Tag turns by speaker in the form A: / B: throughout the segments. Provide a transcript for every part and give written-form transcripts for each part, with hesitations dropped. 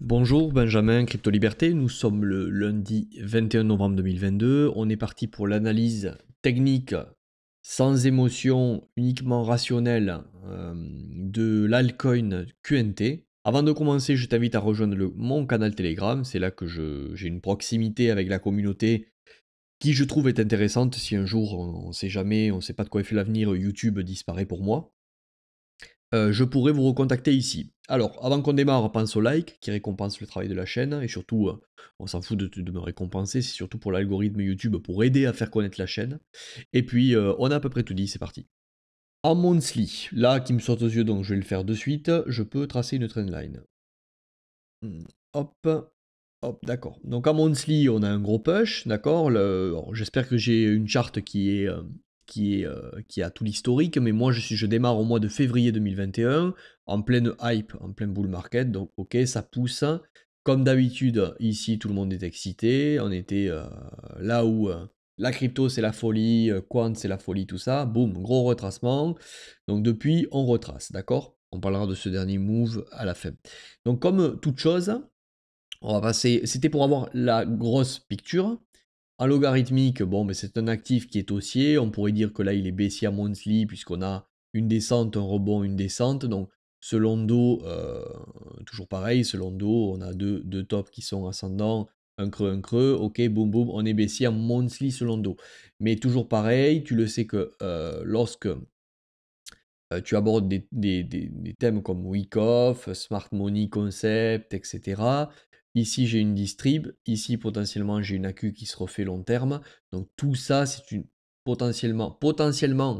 A: Bonjour Benjamin, Crypto Liberté, nous sommes le lundi 21 novembre 2022, on est parti pour l'analyse technique sans émotion, uniquement rationnelle de l'altcoin QNT. Avant de commencer, je t'invite à rejoindre mon canal Telegram, c'est là que j'ai une proximité avec la communauté qui je trouve est intéressante si un jour on ne sait jamais, on ne sait pas de quoi est fait l'avenir, YouTube disparaît pour moi. Je pourrais vous recontacter ici. Alors, avant qu'on démarre, pense au like qui récompense le travail de la chaîne et surtout, on s'en fout de me récompenser, c'est surtout pour l'algorithme YouTube pour aider à faire connaître la chaîne. Et puis, on a à peu près tout dit, c'est parti. En monthly, là qui me saute aux yeux, donc je vais le faire de suite, je peux tracer une trendline. Hop, hop, d'accord. Donc en monthly, on a un gros push, d'accord. J'espère que j'ai une charte qui a tout l'historique, mais moi je démarre au mois de février 2021, en pleine hype, en plein bull market, donc ok, ça pousse. Comme d'habitude, ici tout le monde est excité, on était là où la crypto c'est la folie, quant c'est la folie, tout ça, boum, gros retracement. Donc depuis, on retrace, d'accord. On parlera de ce dernier move à la fin. Donc comme toute chose, on va passer, c'était pour avoir la grosse picture. En logarithmique, bon, mais c'est un actif qui est haussier. On pourrait dire que là, il est baissier à monthly, puisqu'on a une descente, un rebond, une descente. Donc, selon Do, toujours pareil, selon Do, on a deux tops qui sont ascendants, un creux, ok, boum, boum, on est baissier à monthly selon Do. Mais toujours pareil, tu le sais que lorsque tu abordes des thèmes comme Week Off, Smart Money Concept, etc. Ici, j'ai une distrib. Ici, potentiellement, j'ai une AQ qui se refait long terme. Donc, tout ça, c'est une potentiellement,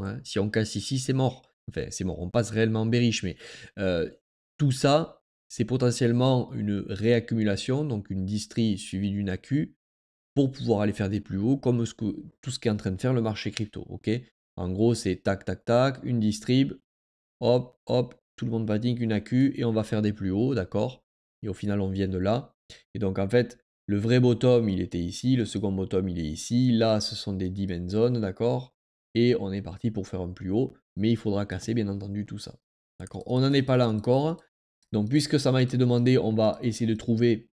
A: hein, si on casse ici, c'est mort. Enfin, c'est mort, on passe réellement bearish, mais tout ça, c'est potentiellement une réaccumulation, donc une distri suivie d'une AQ pour pouvoir aller faire des plus hauts, comme tout ce qu'est en train de faire le marché crypto. Ok, en gros, c'est tac, tac, tac, une distrib, hop, hop, tout le monde va dire qu'une AQ et on va faire des plus hauts, d'accord. Et au final, on vient de là. Et donc, en fait, le vrai bottom, il était ici, le second bottom, il est ici. Là, ce sont des dimension zones, d'accord. Et on est parti pour faire un plus haut, mais il faudra casser, bien entendu, tout ça. D'accord. On n'en est pas là encore. Donc, puisque ça m'a été demandé, on va essayer de trouver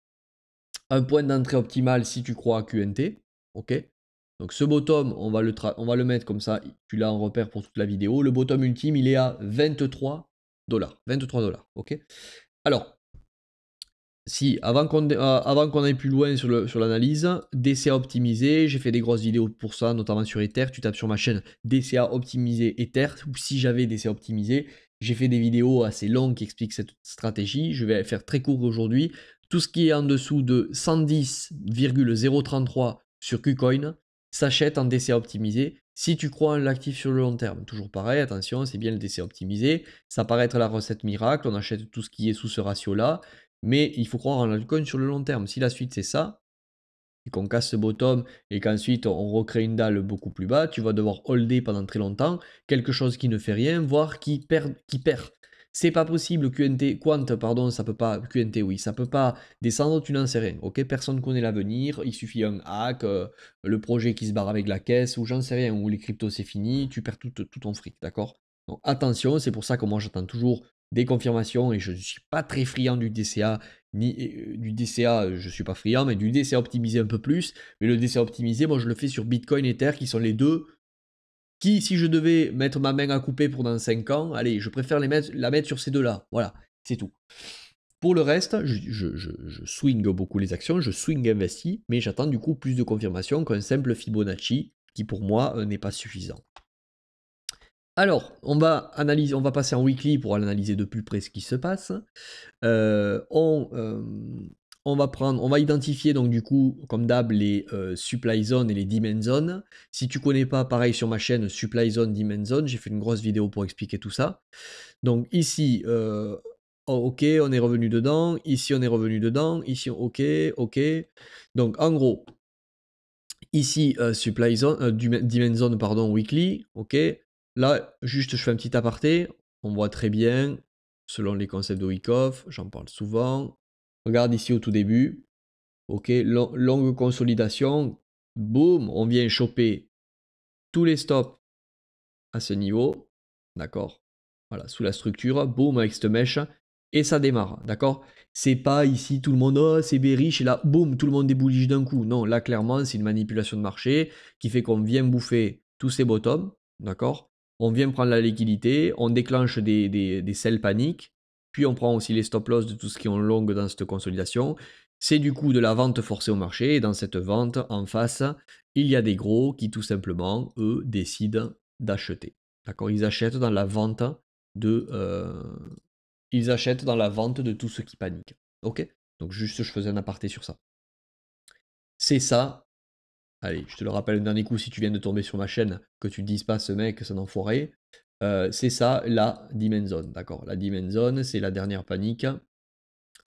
A: un point d'entrée optimal si tu crois à QNT. Ok. Donc ce bottom, on va le mettre comme ça, tu l'as en repère pour toute la vidéo. Le bottom ultime, il est à 23 dollars. 23 dollars, ok. Alors, si, avant qu'on aille plus loin sur l'analyse, DCA optimisé, j'ai fait des grosses vidéos pour ça, notamment sur Ether. Tu tapes sur ma chaîne DCA optimisé Ether, ou si j'avais DCA optimisé, j'ai fait des vidéos assez longues qui expliquent cette stratégie. Je vais faire très court aujourd'hui. Tout ce qui est en dessous de 110,033 sur KuCoin s'achète en DCA optimisé. Si tu crois en l'actif sur le long terme, toujours pareil, attention, c'est bien le DCA optimisé. Ça paraît être la recette miracle, on achète tout ce qui est sous ce ratio-là. Mais il faut croire en l'altcoin sur le long terme. Si la suite c'est ça, et qu'on casse ce bottom et qu'ensuite on recrée une dalle beaucoup plus bas, tu vas devoir holder pendant très longtemps quelque chose qui ne fait rien, voire qui perd. C'est pas possible, Quant, pardon, ça peut pas, QNT, oui, ça peut pas descendre, tu n'en sais rien, ok? Personne connaît l'avenir, il suffit un hack, le projet qui se barre avec la caisse, ou j'en sais rien, ou les cryptos c'est fini, tu perds tout ton fric, d'accord? Donc attention, c'est pour ça que moi j'attends toujours des confirmations et je ne suis pas très friand du DCA, ni du DCA, je ne suis pas friand, mais du DCA optimisé un peu plus. Mais le DCA optimisé, moi je le fais sur Bitcoin et Ether, qui sont les deux qui, si je devais mettre ma main à couper pour dans 5 ans, allez, je préfère la mettre sur ces deux-là. Voilà, c'est tout. Pour le reste, je swing beaucoup les actions, je swing investi, mais j'attends du coup plus de confirmations qu'un simple Fibonacci, qui pour moi n'est pas suffisant. Alors, on va passer en weekly pour analyser de plus près ce qui se passe. On va identifier donc du coup, comme d'hab, les supply zones et les demand zones. Si tu connais pas, pareil sur ma chaîne supply zone, demand zone, j'ai fait une grosse vidéo pour expliquer tout ça. Donc ici, ok, on est revenu dedans. Ici, on est revenu dedans. Ici, ok, ok. Donc en gros, ici, supply zone, demand zone, pardon, weekly, ok. Là, juste, je fais un petit aparté. On voit très bien, selon les concepts de Wyckoff, j'en parle souvent. Regarde ici au tout début. Ok, longue consolidation. Boum, on vient choper tous les stops à ce niveau. D'accord. Voilà, sous la structure. Boum, avec cette mèche. et ça démarre, d'accord? C'est pas ici tout le monde, oh, c'est bearish, et là, boum, tout le monde déboulige d'un coup. Non, là, clairement, c'est une manipulation de marché qui fait qu'on vient bouffer tous ces bottoms, d'accord? On vient prendre la liquidité, on déclenche des sell paniques, puis on prend aussi les stop loss de tout ce qui est en longue dans cette consolidation. C'est du coup de la vente forcée au marché, et dans cette vente, en face, il y a des gros qui tout simplement, eux, décident d'acheter. D'accord? Ils achètent dans la vente de... ils achètent dans la vente de tous ceux qui paniquent. Ok? Donc juste, je faisais un aparté sur ça. C'est ça. Allez, je te le rappelle un dernier coup si tu viens de tomber sur ma chaîne, que tu ne dises pas ce mec, c'est un enfoiré. C'est ça, la demand zone. D'accord? La demand zone, c'est la dernière panique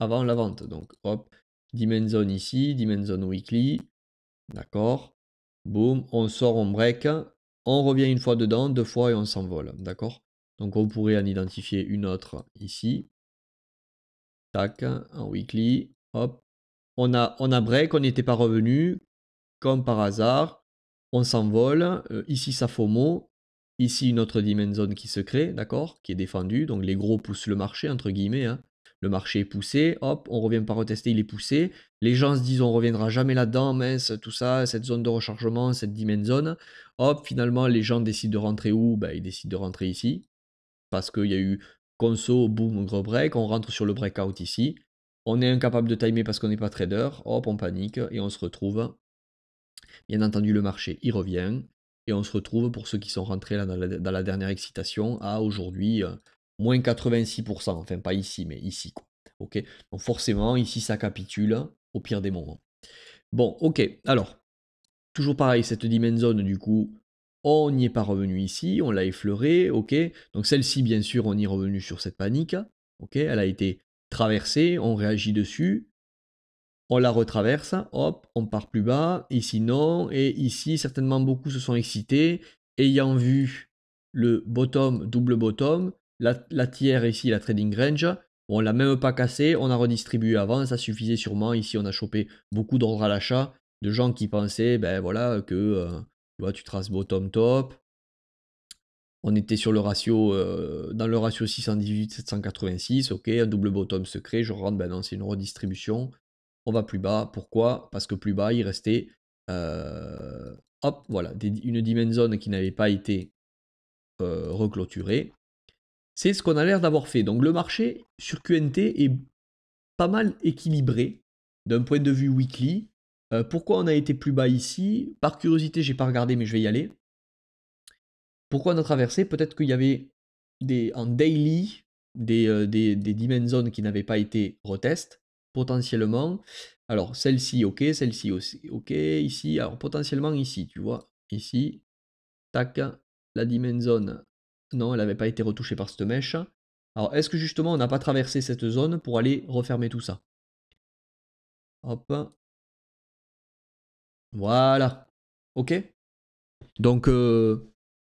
A: avant la vente. Donc hop, demand zone ici, demand zone weekly. D'accord? Boum, on sort, on break. On revient une fois dedans, deux fois et on s'envole. D'accord? Donc on pourrait en identifier une autre ici. Tac, en weekly. Hop. On a break, on n'était pas revenu. Comme par hasard, on s'envole. Ici, ça FOMO. Ici, une autre dimension zone qui se crée, d'accord? Qui est défendue. Donc les gros poussent le marché, entre guillemets. Hein. Le marché est poussé. Hop, on revient pas retester, il est poussé. Les gens se disent on reviendra jamais là-dedans, mince, tout ça, cette zone de rechargement, cette dimension zone. Hop, finalement, les gens décident de rentrer où? Ben, ils décident de rentrer ici. Parce qu'il y a eu conso, boom, gros break. On rentre sur le breakout ici. On est incapable de timer parce qu'on n'est pas trader. Hop, on panique et on se retrouve. Bien entendu, le marché y revient. Et on se retrouve, pour ceux qui sont rentrés là dans la dernière excitation, à aujourd'hui moins 86%. Enfin, pas ici, mais ici. Quoi. Ok. Donc forcément, ici, ça capitule au pire des moments. Bon, ok. Alors, toujours pareil, cette dimension zone, du coup, on n'y est pas revenu ici. On l'a effleuré. Ok. Donc celle-ci, bien sûr, on y est revenu sur cette panique. Ok. Elle a été traversée. On réagit dessus. On la retraverse, hop, on part plus bas, ici non, et ici certainement beaucoup se sont excités, ayant vu le bottom, double bottom, la tiers ici, la trading range, on l'a même pas cassé, on a redistribué avant, ça suffisait sûrement, ici on a chopé beaucoup d'ordres à l'achat, de gens qui pensaient, ben voilà, que tu vois, tu traces bottom top, on était sur le ratio, dans le ratio 618-786, ok, un double bottom secret, je rentre, ben non, c'est une redistribution, on va plus bas. Pourquoi? Parce que plus bas, il restait hop, voilà, une dimension zone qui n'avait pas été reclôturée. C'est ce qu'on a l'air d'avoir fait. Donc le marché sur QNT est pas mal équilibré d'un point de vue weekly. Pourquoi on a été plus bas ici? Par curiosité, j'ai pas regardé, mais je vais y aller. Pourquoi on a traversé? Peut-être qu'il y avait en daily des dimension zones qui n'avaient pas été retest, potentiellement. Alors, celle-ci, ok, celle-ci aussi, ok, ici, alors potentiellement ici, tu vois, ici, tac, la dimension zone, non, elle n'avait pas été retouchée par cette mèche. Alors, est-ce que justement, on n'a pas traversé cette zone pour aller refermer tout ça? Hop, voilà, ok. Donc,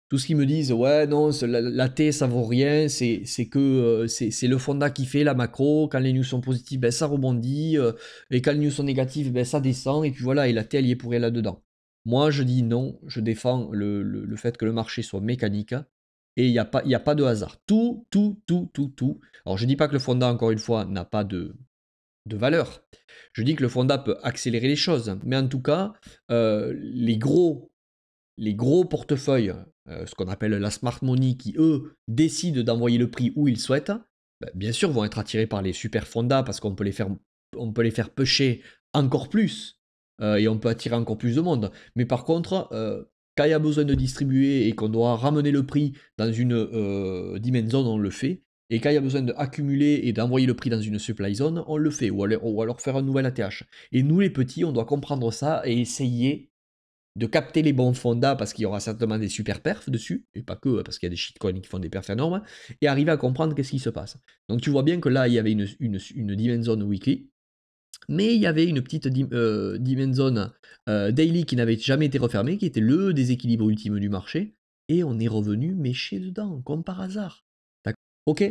A: tout ce qu'ils me disent, ouais, non, la T, ça vaut rien, c'est que c'est le fonda qui fait la macro. Quand les news sont positives, ben, ça rebondit. Et quand les news sont négatives, ben, ça descend. Et puis voilà, et la T, elle y est pour rien là-dedans. Moi, je dis non, je défends le fait que le marché soit mécanique. Et il n'y a pas de hasard. Tout. Alors, je dis pas que le fonda, encore une fois, n'a pas de valeur. Je dis que le fonda peut accélérer les choses. Mais en tout cas, les gros portefeuilles, ce qu'on appelle la smart money, qui eux décident d'envoyer le prix où ils souhaitent, ben, bien sûr vont être attirés par les super fondas parce qu'on peut les faire pusher encore plus et on peut attirer encore plus de monde. Mais par contre, quand il y a besoin de distribuer et qu'on doit ramener le prix dans une dimension zone, on le fait. Et quand il y a besoin d'accumuler et d'envoyer le prix dans une supply zone, on le fait, ou alors faire un nouvel ATH. Et nous les petits, on doit comprendre ça et essayer de capter les bons fondas parce qu'il y aura certainement des super perfs dessus, et pas que, parce qu'il y a des shitcoins qui font des perfs énormes, et arriver à comprendre qu'est-ce qui se passe. Donc tu vois bien que là, il y avait une dimension zone weekly, mais il y avait une petite dimension zone daily qui n'avait jamais été refermée, qui était le déséquilibre ultime du marché, et on est revenu méché dedans, comme par hasard. D'accord. Ok.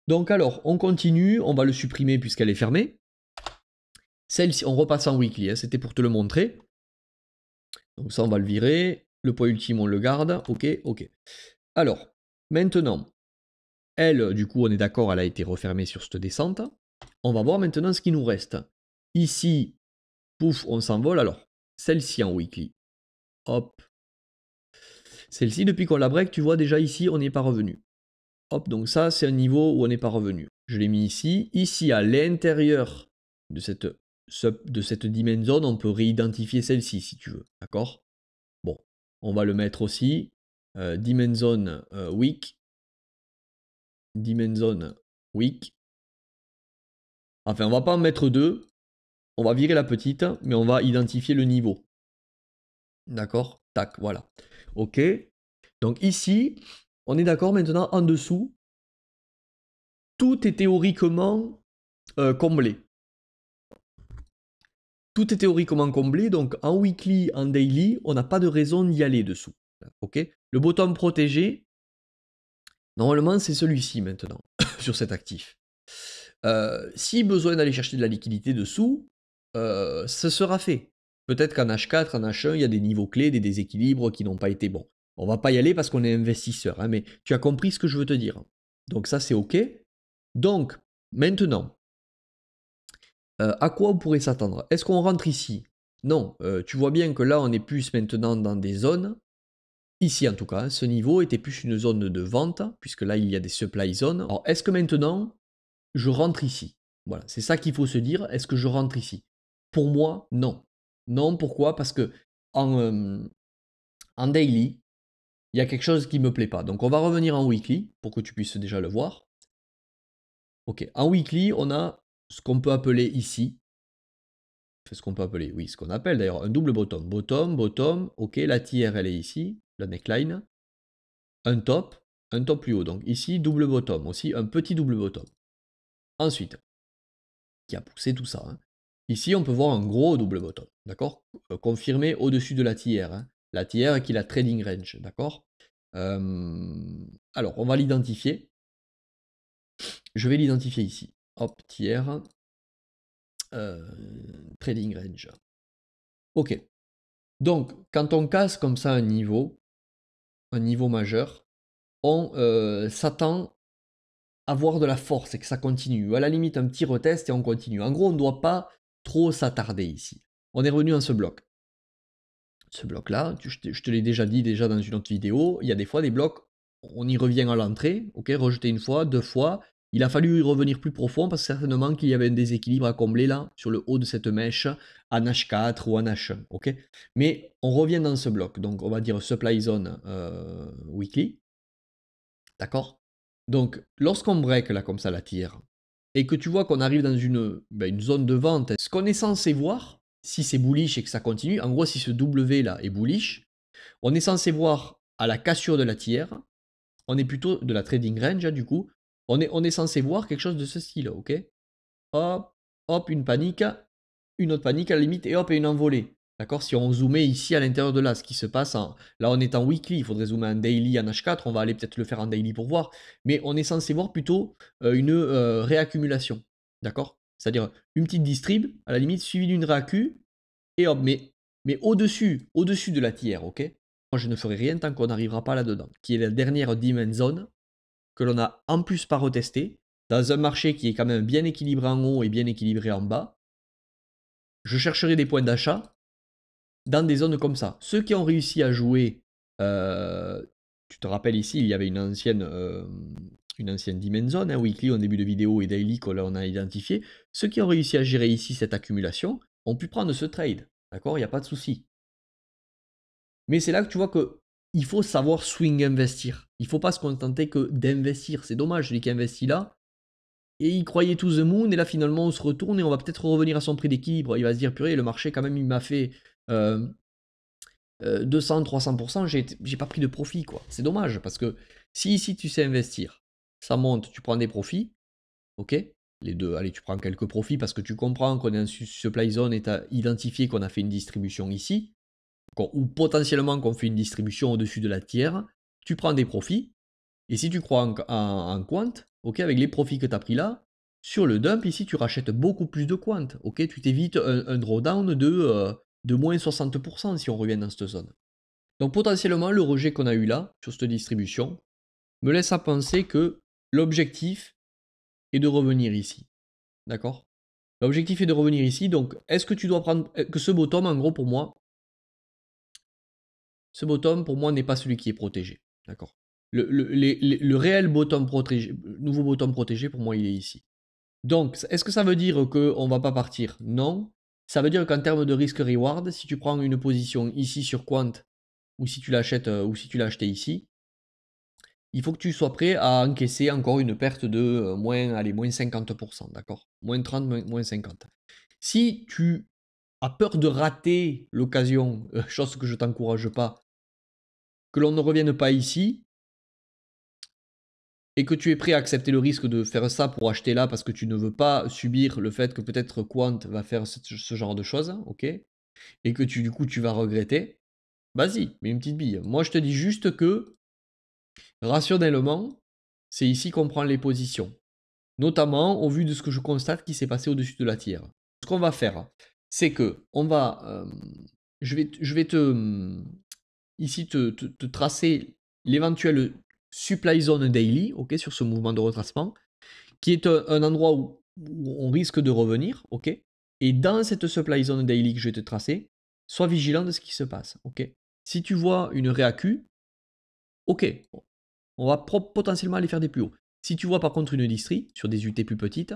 A: Donc alors, on continue, on va le supprimer puisqu'elle est fermée. Celle-ci, on repasse en weekly, hein, c'était pour te le montrer. Donc ça, on va le virer. Le poids ultime, on le garde. Ok. Alors, maintenant, Elle, du coup, on est d'accord, elle a été refermée sur cette descente. On va voir maintenant ce qui nous reste. Ici, pouf, on s'envole. Alors, celle-ci en weekly. Hop. Celle-ci, depuis qu'on la break, tu vois déjà ici, on n'y est pas revenu. Hop, donc ça, c'est un niveau où on n'est pas revenu. Je l'ai mis ici. Ici, à l'intérieur de cette dimension zone, on peut réidentifier celle-ci, si tu veux. D'accord? Bon, on va le mettre aussi. Dimension week. Dimension week. Enfin, on va pas en mettre deux. On va virer la petite, mais on va identifier le niveau. D'accord? Tac, voilà. Ok. Donc ici, on est d'accord maintenant, en dessous, tout est théoriquement comblé. Tout est théoriquement comblé, donc en weekly, en daily, on n'a pas de raison d'y aller dessous. Ok? Le bottom protégé, normalement, c'est celui-ci maintenant, sur cet actif. Si besoin d'aller chercher de la liquidité dessous, ce sera fait. Peut-être qu'en H4, en H1, il y a des niveaux clés, des déséquilibres qui n'ont pas été bons. On va pas y aller parce qu'on est investisseur, hein, mais tu as compris ce que je veux te dire. Donc ça, c'est OK. Donc, maintenant, à quoi on pourrait s'attendre? Est-ce qu'on rentre ici? Non, tu vois bien que là, on est plus maintenant dans des zones. Ici, en tout cas, ce niveau était plus une zone de vente, puisque là, il y a des supply zones. Alors, est-ce que maintenant, je rentre ici? Voilà, c'est ça qu'il faut se dire. Est-ce que je rentre ici? Pour moi, non. Non, pourquoi? Parce que en daily, il y a quelque chose qui ne me plaît pas. Donc, on va revenir en weekly pour que tu puisses déjà le voir. Ok, en weekly, on a ce qu'on peut appeler ici. Ce qu'on peut appeler, oui, ce qu'on appelle d'ailleurs un double bottom. Bottom, bottom, ok, la tiers, elle est ici, la neckline. Un top plus haut. Donc ici, double bottom, aussi un petit double bottom. Ensuite, qui a poussé tout ça. Hein. Ici, on peut voir un gros double bottom, d'accord? Confirmé au-dessus de la tiers. Hein. La tiers qui est la trading range, d'accord? Alors, on va l'identifier. Je vais l'identifier ici. Hop, tiers. Trading range. Ok. Donc, quand on casse comme ça un niveau majeur, on s'attend à voir de la force et que ça continue. À la limite, un petit retest et on continue. En gros, on ne doit pas trop s'attarder ici. On est revenu dans ce bloc. Ce bloc-là, je te l'ai déjà dit déjà dans une autre vidéo, il y a des fois des blocs, on y revient à l'entrée, ok, rejeté une fois, deux fois. Il a fallu y revenir plus profond parce que certainement qu'il y avait un déséquilibre à combler là, sur le haut de cette mèche, en H4 ou en H1, ok. Mais on revient dans ce bloc, donc on va dire supply zone weekly, d'accord. Donc lorsqu'on break là comme ça la tire, et que tu vois qu'on arrive dans une zone de vente, ce qu'on est censé voir, si c'est bullish et que ça continue, en gros si ce W là est bullish, on est censé voir à la cassure de la tiers, on est plutôt de la trading range du coup, on est censé voir quelque chose de ce style, ok? Hop, hop, une panique, une autre panique à la limite, et hop, et une envolée. D'accord? Si on zoomait ici à l'intérieur de là, ce qui se passe là on est en weekly, il faudrait zoomer en daily, en H4, on va aller peut-être le faire en daily pour voir, mais on est censé voir plutôt une réaccumulation. D'accord? C'est-à-dire une petite distrib, à la limite, suivie d'une réaccu, et hop, mais au-dessus de la tiers, ok? Moi je ne ferai rien tant qu'on n'arrivera pas là-dedans, qui est la dernière dimension que l'on a en plus pas retesté, dans un marché qui est quand même bien équilibré en haut et bien équilibré en bas. Je chercherai des points d'achat dans des zones comme ça. Ceux qui ont réussi à jouer, tu te rappelles ici, il y avait une ancienne dimension, hein, weekly en début de vidéo et daily qu'on a identifié. Ceux qui ont réussi à gérer ici cette accumulation ont pu prendre ce trade. D'accord? Il n'y a pas de souci. Mais c'est là que tu vois que il faut savoir swing investir. Il ne faut pas se contenter que d'investir. C'est dommage, celui qui investit là, et il croyait to the moon, et là finalement on se retourne et on va peut-être revenir à son prix d'équilibre. Il va se dire, purée, le marché quand même il m'a fait 200-300%, j'ai pas pris de profit, quoi. C'est dommage, parce que si ici tu sais investir, ça monte, tu prends des profits, ok? Les deux, allez, tu prends quelques profits parce que tu comprends qu'on est en supply zone et tu as identifié qu'on a fait une distribution ici, ou potentiellement qu'on fait une distribution au-dessus de la tiers, tu prends des profits, et si tu crois en quant, ok, avec les profits que tu as pris là, sur le dump, ici, tu rachètes beaucoup plus de quant, ok, tu t'évites un drawdown de moins 60% si on revient dans cette zone. Donc potentiellement, le rejet qu'on a eu là, sur cette distribution, me laisse à penser que l'objectif est de revenir ici. D'accord? L'objectif est de revenir ici. Donc, est-ce que tu dois prendre... que ce bottom, en gros, pour moi, ce bottom, pour moi, n'est pas celui qui est protégé. D'accord? Le réel bottom protégé, nouveau bottom protégé, pour moi, il est ici. Donc, est-ce que ça veut dire qu'on ne va pas partir? Non. Ça veut dire qu'en termes de risque-reward, si tu prends une position ici sur Quant, ou si tu l'achètes, ou si tu l'as acheté ici, il faut que tu sois prêt à encaisser encore une perte de moins 50%, d'accord? Moins 30, moins 50. Si tu as peur de rater l'occasion, chose que je ne t'encourage pas, que l'on ne revienne pas ici, et que tu es prêt à accepter le risque de faire ça pour acheter là parce que tu ne veux pas subir le fait que peut-être Quant va faire ce genre de choses, ok? Et que du coup tu vas regretter, vas-y, mets une petite bille. Moi je te dis juste que, rationnellement, c'est ici qu'on prend les positions. Notamment au vu de ce que je constate qui s'est passé au-dessus de la tiers. Ce qu'on va faire, c'est que on va... je vais ici te tracer l'éventuelle supply zone daily, ok, sur ce mouvement de retracement, qui est un endroit où on risque de revenir, ok. Et dans cette supply zone daily que je vais te tracer, sois vigilant de ce qui se passe, ok. Si tu vois une réacu, ok, on va potentiellement aller faire des plus hauts. Si tu vois par contre une distrie sur des UT plus petites,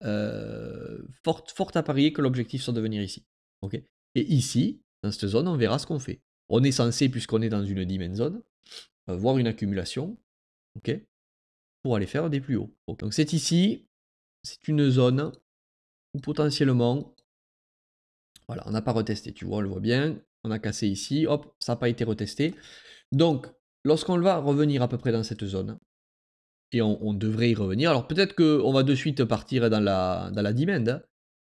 A: fort à parier que l'objectif soit de venir ici, ok. Et ici, dans cette zone, on verra ce qu'on fait. On est censé, puisqu'on est dans une dimension zone, voir une accumulation, ok, pour aller faire des plus hauts. Okay. Donc c'est ici, c'est une zone où potentiellement, voilà, on n'a pas retesté, tu vois, on le voit bien, on a cassé ici, hop, ça n'a pas été retesté. Donc, lorsqu'on va revenir à peu près dans cette zone, et on devrait y revenir, alors peut-être qu'on va de suite partir dans la demand,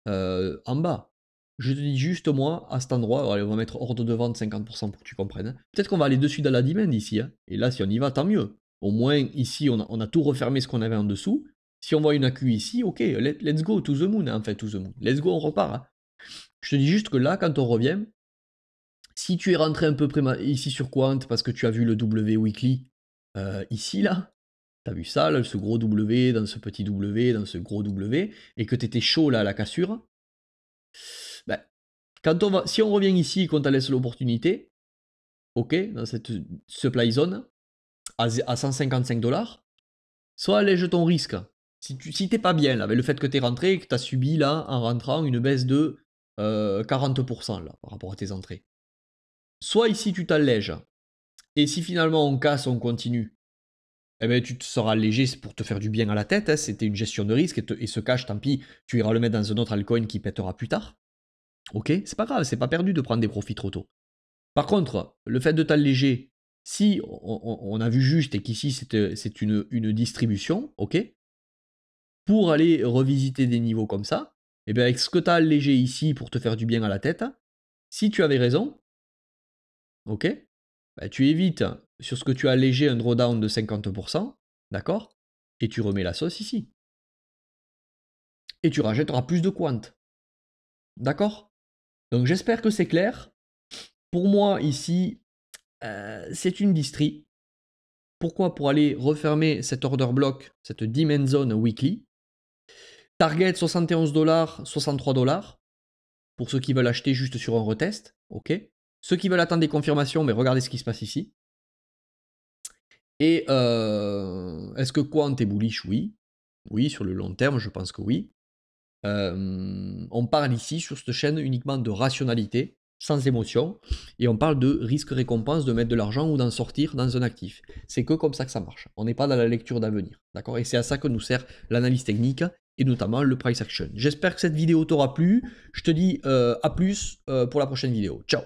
A: en bas. Je te dis juste, moi, à cet endroit, allez, on va mettre ordre de vente 50% pour que tu comprennes. Peut-être qu'on va aller dessus dans la demand ici. Hein. Et là, si on y va, tant mieux. Au moins, ici, on a tout refermé ce qu'on avait en dessous. Si on voit une AQ ici, ok, let's go, to the moon, en fait, to the moon. Let's go, on repart. Hein. Je te dis juste que là, quand on revient, si tu es rentré un peu près ici sur Quant, parce que tu as vu le W weekly, ici, là, t'as vu ça, là, ce gros W, dans ce petit W, dans ce gros W, et que tu étais chaud là à la cassure, ben, si on revient ici et qu'on te laisse l'opportunité, ok, dans cette supply zone, à 155$, soit allège ton risque. Si t'es pas bien là, avec le fait que t'es rentré et que t'as subi là, en rentrant, une baisse de 40% là, par rapport à tes entrées. Soit ici tu t'allèges, et si finalement on casse, on continue, eh ben, tu te seras allégé pour te faire du bien à la tête, hein, c'était une gestion de risque, et ce cash, tant pis, tu iras le mettre dans un autre altcoin qui pètera plus tard. Ok, c'est pas grave, c'est pas perdu de prendre des profits trop tôt. Par contre, le fait de t'alléger, si on a vu juste et qu'ici c'est une distribution, ok, pour aller revisiter des niveaux comme ça, et bien avec ce que tu as allégé ici pour te faire du bien à la tête, si tu avais raison, ok, ben tu évites sur ce que tu as allégé un drawdown de 50%, d'accord, et tu remets la sauce ici. Et tu rachèteras plus de quant. D'accord? Donc j'espère que c'est clair. Pour moi, ici, c'est une distrie. Pourquoi? Pour aller refermer cet order block, cette demand zone weekly. Target 71$, 63$. Pour ceux qui veulent acheter juste sur un retest. Ok. Ceux qui veulent attendre des confirmations, mais regardez ce qui se passe ici. Et est-ce que Quant est bullish? Oui. Oui, sur le long terme, je pense que oui. On parle ici sur cette chaîne uniquement de rationalité, sans émotion, et on parle de risque-récompense, de mettre de l'argent ou d'en sortir dans un actif. C'est que comme ça que ça marche. On n'est pas dans la lecture d'avenir, d'accord? Et c'est à ça que nous sert l'analyse technique et notamment le price action. J'espère que cette vidéo t'aura plu. Je te dis à plus pour la prochaine vidéo. Ciao!